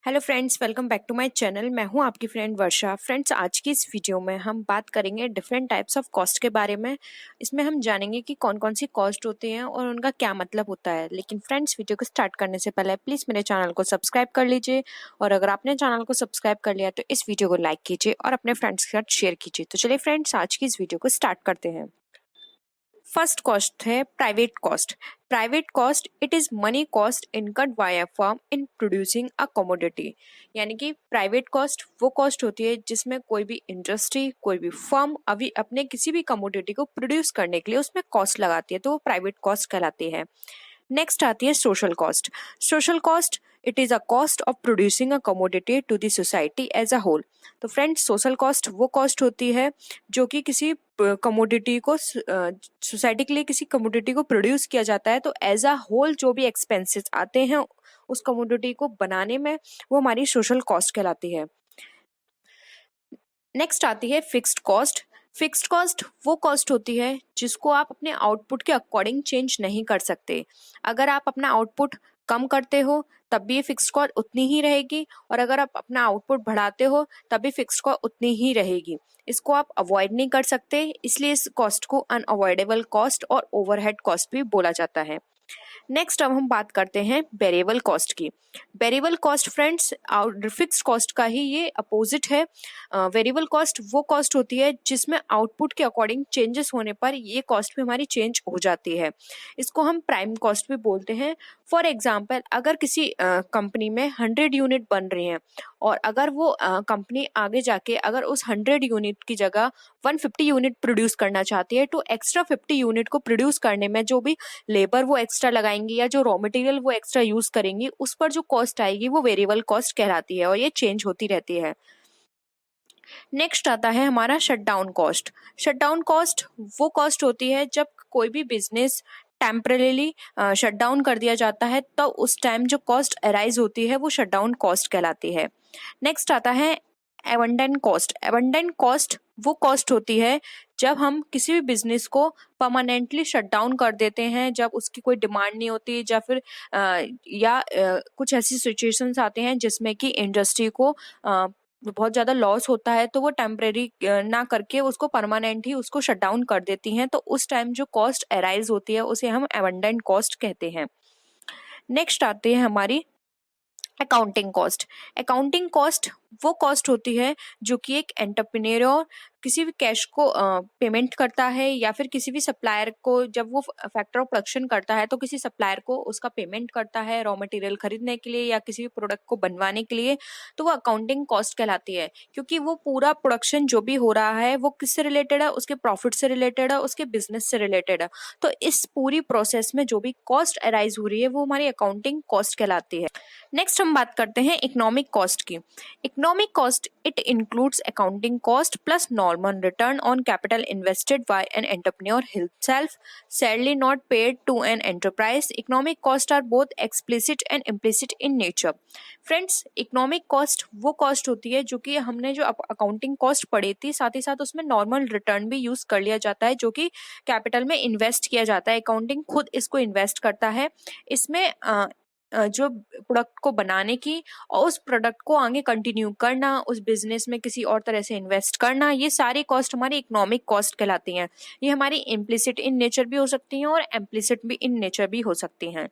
Hello friends, welcome back to my channel. मैं हूं आपकी फ्रेंड वर्षा। फ्रेंड्स, आज की इस वीडियो में हम बात करेंगे डिफरेंट टाइप्स ऑफ कॉस्ट के बारे में। इसमें हम जानेंगे कि कौन कौन सी कॉस्ट होती हैं और उनका क्या मतलब होता है। लेकिन फ्रेंड्स, वीडियो को स्टार्ट करने से पहले प्लीज़ मेरे चैनल को सब्सक्राइब कर लीजिए, और अगर आपने चैनल को सब्सक्राइब कर लिया तो इस वीडियो को लाइक कीजिए और अपने फ्रेंड्स के साथ शेयर कीजिए। तो चलिए फ्रेंड्स, आज की इस वीडियो को स्टार्ट करते हैं। फर्स्ट कॉस्ट है private cost. Private cost it is money cost incurred by a firm in producing a commodity. यानी कि प्राइवेट कॉस्ट वो कॉस्ट होती है जिसमें कोई भी इंडस्ट्री, कोई भी फर्म अभी अपने किसी भी कमोडिटी को प्रोड्यूस करने के लिए उसमें कॉस्ट लगाती है, तो वो प्राइवेट कॉस्ट कहलाती है। नेक्स्ट आती है social cost. Social cost it is a cost of producing a commodity to the society as a whole. तो फ्रेंड्स, सोशल कॉस्ट वो कॉस्ट होती है जो कि किसी कमोडिटी को सोसाइटी के लिए किसी कमोडिटी को प्रोड्यूस किया जाता है, तो एज अ होल जो भी एक्सपेंसेस आते हैं उस कमोडिटी को बनाने में, वो हमारी सोशल कॉस्ट कहलाती है। नेक्स्ट आती है फिक्स्ड कॉस्ट। फिक्स्ड कॉस्ट वो कॉस्ट होती है जिसको आप अपने आउटपुट के अकॉर्डिंग चेंज नहीं कर सकते। अगर आप अपना आउटपुट कम करते हो तब भी ये फिक्स्ड कॉस्ट उतनी ही रहेगी, और अगर आप अपना आउटपुट बढ़ाते हो तब भी फिक्स्ड कॉस्ट उतनी ही रहेगी। इसको आप अवॉइड नहीं कर सकते, इसलिए इस कॉस्ट को अनअवॉइडेबल कॉस्ट और ओवरहेड कॉस्ट भी बोला जाता है। नेक्स्ट अब हम बात करते हैं वेरिएबल कॉस्ट की। Variable cost friends fixed cost का ही ये अपोजिट है। वेरिएबल कॉस्ट वो कॉस्ट होती है जिसमें आउटपुट के अकॉर्डिंग चेंजेस होने पर ये कॉस्ट भी हमारी चेंज हो जाती है। इसको हम प्राइम कॉस्ट भी बोलते हैं। फॉर एग्जाम्पल, अगर किसी कंपनी में 100 यूनिट बन रही हैं, और अगर वो कंपनी आगे जाके अगर उस 100 यूनिट की जगह 150 यूनिट प्रोड्यूस करना चाहती है, तो एक्स्ट्रा 50 यूनिट को प्रोड्यूस करने में जो भी लेबर वो एक्स्ट्रा लगाएंगी या जो रॉ मटेरियल वो एक्स्ट्रा यूज करेंगी, उस पर जो कॉस्ट आएगी वो वेरिएबल कॉस्ट कहलाती है, और ये चेंज होती रहती है। नेक्स्ट आता है हमारा शटडाउन कॉस्ट। शटडाउन कॉस्ट वो कॉस्ट होती है जब कोई भी बिजनेस टेम्परेली शटडाउन कर दिया जाता है, तो उस टाइम जो कॉस्ट अराइज होती है वो शटडाउन कॉस्ट कहलाती है। नेक्स्ट आता है एबंडेंट कॉस्ट। एबंडेंट कॉस्ट वो कॉस्ट होती है जब हम किसी भी बिजनेस को परमानेंटली शट डाउन कर देते हैं, जब उसकी कोई डिमांड नहीं होती, या फिर कुछ ऐसी सिचुएशंस आते हैं जिसमें कि इंडस्ट्री को बहुत ज़्यादा लॉस होता है, तो वो टेम्परेरी ना करके उसको परमानेंट ही उसको शट डाउन कर देती हैं, तो उस टाइम जो कॉस्ट अराइज होती है उसे हम एबंडेंट कॉस्ट कहते हैं। नेक्स्ट आती है हमारी अकाउंटिंग कॉस्ट। अकाउंटिंग कॉस्ट वो कॉस्ट होती है जो कि एक एंटरप्रेन्योर किसी भी कैश को पेमेंट करता है, या फिर किसी भी सप्लायर को जब वो फैक्टर ऑफ प्रोडक्शन करता है तो किसी सप्लायर को उसका पेमेंट करता है रॉ मटेरियल खरीदने के लिए या किसी भी प्रोडक्ट को बनवाने के लिए, तो वो अकाउंटिंग कॉस्ट कहलाती है। क्योंकि वो पूरा प्रोडक्शन जो भी हो रहा है वो किससे रिलेटेड है, उसके प्रॉफिट से रिलेटेड है, उसके बिजनेस से रिलेटेड है। तो इस पूरी प्रोसेस में जो भी कॉस्ट अराइज हो रही है वो हमारी अकाउंटिंग कॉस्ट कहलाती है। नेक्स्ट हम बात करते हैं इकोनॉमिक कॉस्ट की। Economic cost it includes accounting cost plus normal return on capital invested by an entrepreneur himself, salary not paid to an enterprise. Economic cost are both explicit and implicit in nature. Friends, economic cost वो cost होती है जो कि हमने जो accounting cost पढ़ी थी, साथ ही साथ उसमें नॉर्मल रिटर्न भी यूज कर लिया जाता है, जो कि कैपिटल में इन्वेस्ट किया जाता है। अकाउंटिंग खुद इसको इन्वेस्ट करता है। इसमें जो प्रोडक्ट को बनाने की और उस प्रोडक्ट को आगे कंटिन्यू करना, उस बिजनेस में किसी और तरह से इन्वेस्ट करना, ये सारी कॉस्ट हमारी इकोनॉमिक कॉस्ट कहलाती हैं। ये हमारी इम्प्लिसिट इन नेचर भी हो सकती हैं और एम्प्लिसिट भी इन नेचर भी हो सकती हैं।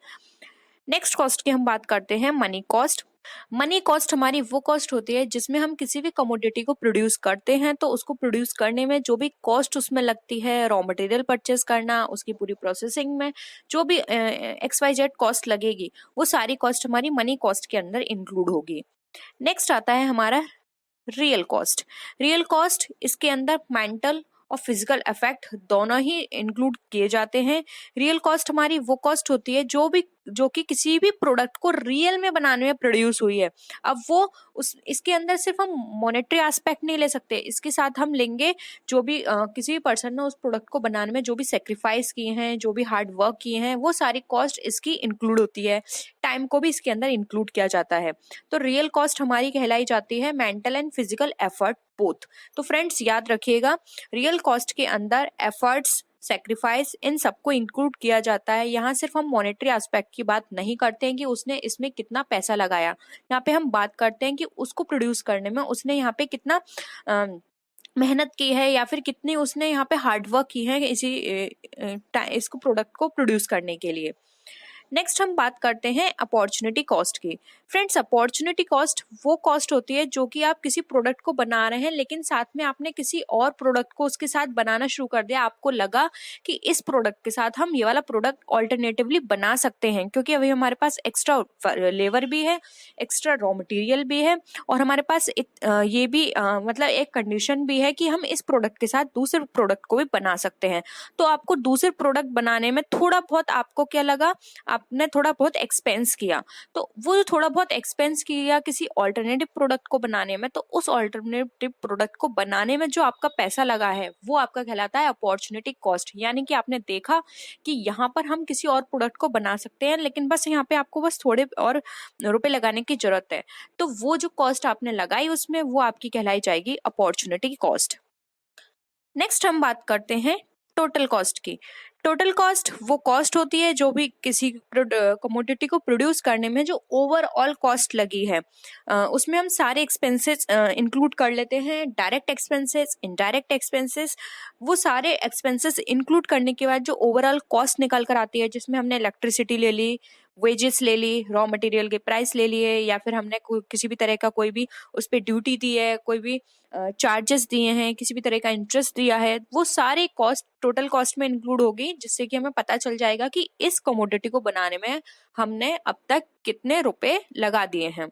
नेक्स्ट कॉस्ट की हम बात करते हैं मनी कॉस्ट। मनी कॉस्ट हमारी वो कॉस्ट होती है जिसमें हम किसी भी कमोडिटी को प्रोड्यूस करते हैं, तो उसको प्रोड्यूस करने में जो भी कॉस्ट उसमें लगती है, रॉ मटेरियल परचेस करना, उसकी पूरी प्रोसेसिंग में जो भी XYZ कॉस्ट लगेगी, वो सारी कॉस्ट हमारी मनी कॉस्ट के अंदर इंक्लूड होगी। नेक्स्ट आता है हमारा रियल कॉस्ट। रियल कॉस्ट इसके अंदर मेंटल और फिजिकल इफेक्ट दोनों ही इंक्लूड किए जाते हैं। रियल कॉस्ट हमारी वो कॉस्ट होती है जो कि किसी भी प्रोडक्ट को रियल में बनाने में प्रोड्यूस हुई है। अब वो इसके अंदर सिर्फ हम मॉनेटरी एस्पेक्ट नहीं ले सकते, इसके साथ हम लेंगे जो भी किसी भी पर्सन ने उस प्रोडक्ट को बनाने में जो भी सेक्रीफाइस किए हैं, जो भी हार्ड वर्क किए हैं, वो सारी कॉस्ट इसकी इंक्लूड होती है। टाइम को भी इसके अंदर इंक्लूड किया जाता है। तो रियल कॉस्ट हमारी कहलाई जाती है mental and physical effort both. तो फ्रेंड्स, याद रखिएगा, रियल कॉस्ट के अंदर एफर्ट्स, सेक्रीफाइस, इन सबको इंक्लूड किया जाता है। यहाँ सिर्फ हम मॉनेटरी एस्पेक्ट की बात नहीं करते हैं कि उसने इसमें कितना पैसा लगाया, यहाँ पे हम बात करते हैं कि उसको प्रोड्यूस करने में उसने यहाँ पे कितना मेहनत की है या फिर कितनी उसने यहाँ पे हार्डवर्क की है इसको प्रोडक्ट को प्रोड्यूस करने के लिए। नेक्स्ट हम बात करते हैं अपॉर्चुनिटी कॉस्ट की। फ्रेंड्स, अपॉर्चुनिटी कॉस्ट वो कॉस्ट होती है जो कि आप किसी प्रोडक्ट को बना रहे हैं, लेकिन साथ में आपने किसी और प्रोडक्ट को उसके साथ बनाना शुरू कर दिया। आपको लगा कि इस प्रोडक्ट के साथ हम ये वाला प्रोडक्ट ऑल्टरनेटिवली बना सकते हैं, क्योंकि अभी हमारे पास एक्स्ट्रा लेबर भी है, एक्स्ट्रा रॉ मटेरियल भी है, और हमारे पास ये भी मतलब एक कंडीशन भी है कि हम इस प्रोडक्ट के साथ दूसरे प्रोडक्ट को भी बना सकते हैं। तो आपको दूसरे प्रोडक्ट बनाने में थोड़ा बहुत आपको क्या लगा, आपने थोड़ा बहुत एक्सपेंस किया। तो वो जो थोड़ा बहुत एक्सपेंस किया किसी ऑल्टरनेटिव प्रोडक्ट को बनाने में, तो उस ऑल्टरनेटिव प्रोडक्ट को बनाने में जो आपका पैसा लगा है वो आपका कहलाता है अपॉर्चुनिटी कॉस्ट। यानी कि आपने देखा कि यहाँ पर हम किसी और प्रोडक्ट को बना सकते हैं, लेकिन बस यहाँ पे आपको बस थोड़े और रुपए लगाने की जरूरत है। तो वो जो कॉस्ट आपने लगाई उसमें, वो आपकी कहलाई जाएगी अपॉर्चुनिटी कॉस्ट। नेक्स्ट हम बात करते हैं टोटल कॉस्ट की। टोटल कॉस्ट वो कॉस्ट होती है जो भी किसी कमोडिटी को प्रोड्यूस करने में जो ओवरऑल कॉस्ट लगी है, उसमें हम सारे एक्सपेंसेस इंक्लूड कर लेते हैं, डायरेक्ट एक्सपेंसेस, इनडायरेक्ट एक्सपेंसेस। वो सारे एक्सपेंसेस इंक्लूड करने के बाद जो ओवरऑल कॉस्ट निकल कर आती है, जिसमें हमने इलेक्ट्रिसिटी ले ली, वेजेस ले ली, रॉ मटेरियल के प्राइस ले लिए, या फिर हमने किसी भी तरह का कोई भी उस पर ड्यूटी दी है, कोई भी चार्जेस दिए हैं, किसी भी तरह का इंटरेस्ट दिया है, वो सारे कॉस्ट टोटल कॉस्ट में इंक्लूड होगी, जिससे कि हमें पता चल जाएगा कि इस कमोडिटी को बनाने में हमने अब तक कितने रुपए लगा दिए हैं।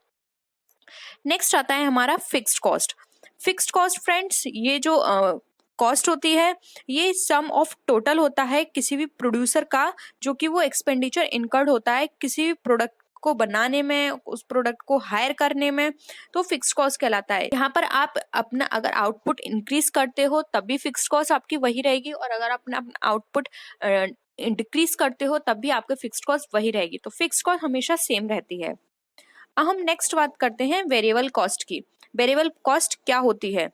नेक्स्ट आता है हमारा fixed cost. Fixed cost friends, ये जो कॉस्ट होती है ये सम ऑफ टोटल होता है किसी भी प्रोड्यूसर का, जो कि वो एक्सपेंडिचर इनकर्ड होता है किसी भी प्रोडक्ट को बनाने में, उस प्रोडक्ट को हायर करने में, तो फिक्स्ड कॉस्ट कहलाता है। यहाँ पर आप अपना अगर आउटपुट इंक्रीज करते हो तब भी फिक्स्ड कॉस्ट आपकी वही रहेगी, और अगर अपना आउटपुट डिक्रीज करते हो तब भी आपकी फिक्स्ड कॉस्ट वही रहेगी। तो फिक्स्ड कॉस्ट हमेशा सेम रहती है। अब हम नेक्स्ट बात करते हैं वेरिएबल कॉस्ट की। वेरिएबल कॉस्ट क्या होती है?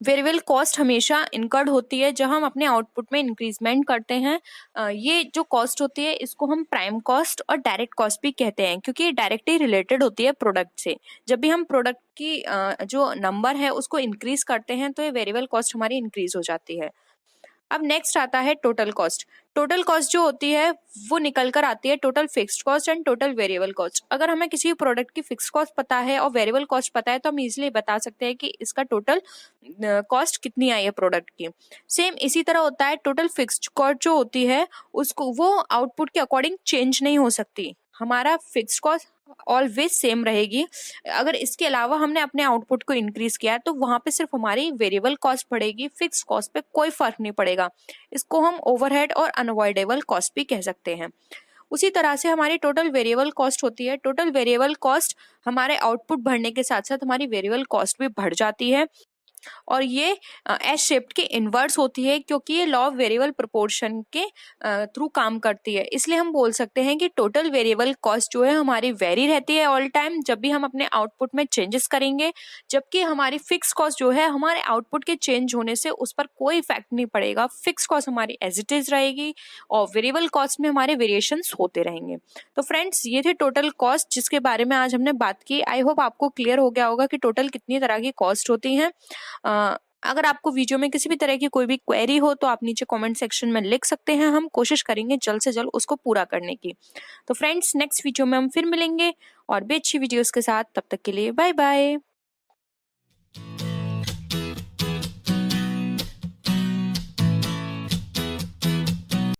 वेरिएबल कॉस्ट हमेशा इनकर्ड होती है जब हम अपने आउटपुट में इंक्रीजमेंट करते हैं। ये जो कॉस्ट होती है इसको हम प्राइम कॉस्ट और डायरेक्ट कॉस्ट भी कहते हैं, क्योंकि ये डायरेक्टली रिलेटेड होती है प्रोडक्ट से। जब भी हम प्रोडक्ट की जो नंबर है उसको इंक्रीज करते हैं तो ये वेरिएबल कॉस्ट हमारी इंक्रीज हो जाती है। अब नेक्स्ट आता है टोटल कॉस्ट। टोटल कॉस्ट जो होती है वो निकल कर आती है total fixed cost and total variable cost. अगर हमें किसी प्रोडक्ट की फिक्स्ड कॉस्ट पता है और वेरिएबल कॉस्ट पता है तो हम इजीली बता सकते हैं कि इसका टोटल कॉस्ट कितनी आई है प्रोडक्ट की। सेम इसी तरह होता है, टोटल फिक्स्ड कॉस्ट जो होती है उसको वो आउटपुट के अकॉर्डिंग चेंज नहीं हो सकती। हमारा फिक्स्ड कॉस्ट ऑलवेज सेम रहेगी। अगर इसके अलावा हमने अपने आउटपुट को इंक्रीज किया तो वहां पे सिर्फ हमारी वेरिएबल कॉस्ट पड़ेगी, फिक्स कॉस्ट पे कोई फर्क नहीं पड़ेगा। इसको हम ओवरहेड और अनअवॉइडेबल कॉस्ट भी कह सकते हैं। उसी तरह से हमारी टोटल वेरिएबल कॉस्ट होती है। टोटल वेरिएबल कॉस्ट हमारे आउटपुट बढ़ने के साथ साथ हमारी वेरिएबल कॉस्ट भी बढ़ जाती है, और ये एस शेप्ड के इनवर्स होती है, क्योंकि ये लॉ ऑफ वेरिएबल प्रोपोर्शन के थ्रू काम करती है। इसलिए हम बोल सकते हैं कि टोटल वेरिएबल कॉस्ट जो है हमारी वेरी रहती है ऑल टाइम जब भी हम अपने आउटपुट में चेंजेस करेंगे, जबकि हमारी फिक्स कॉस्ट जो है हमारे आउटपुट के चेंज होने से उस पर कोई इफेक्ट नहीं पड़ेगा। फिक्स कॉस्ट हमारी एज इट इज रहेगी और वेरिएबल कॉस्ट में हमारे वेरिएशंस होते रहेंगे। तो फ्रेंड्स, ये थे टोटल कॉस्ट जिसके बारे में आज हमने बात की। आई होप आपको क्लियर हो गया होगा कि टोटल कितनी तरह की कॉस्ट होती हैं। अगर आपको वीडियो में किसी भी तरह की कोई भी क्वेरी हो तो आप नीचे कमेंट सेक्शन में लिख सकते हैं, हम कोशिश करेंगे जल्द से जल्द उसको पूरा करने की। तो फ्रेंड्स, नेक्स्ट वीडियो में हम फिर मिलेंगे और भी अच्छी वीडियोस के साथ। तब तक के लिए बाय बाय।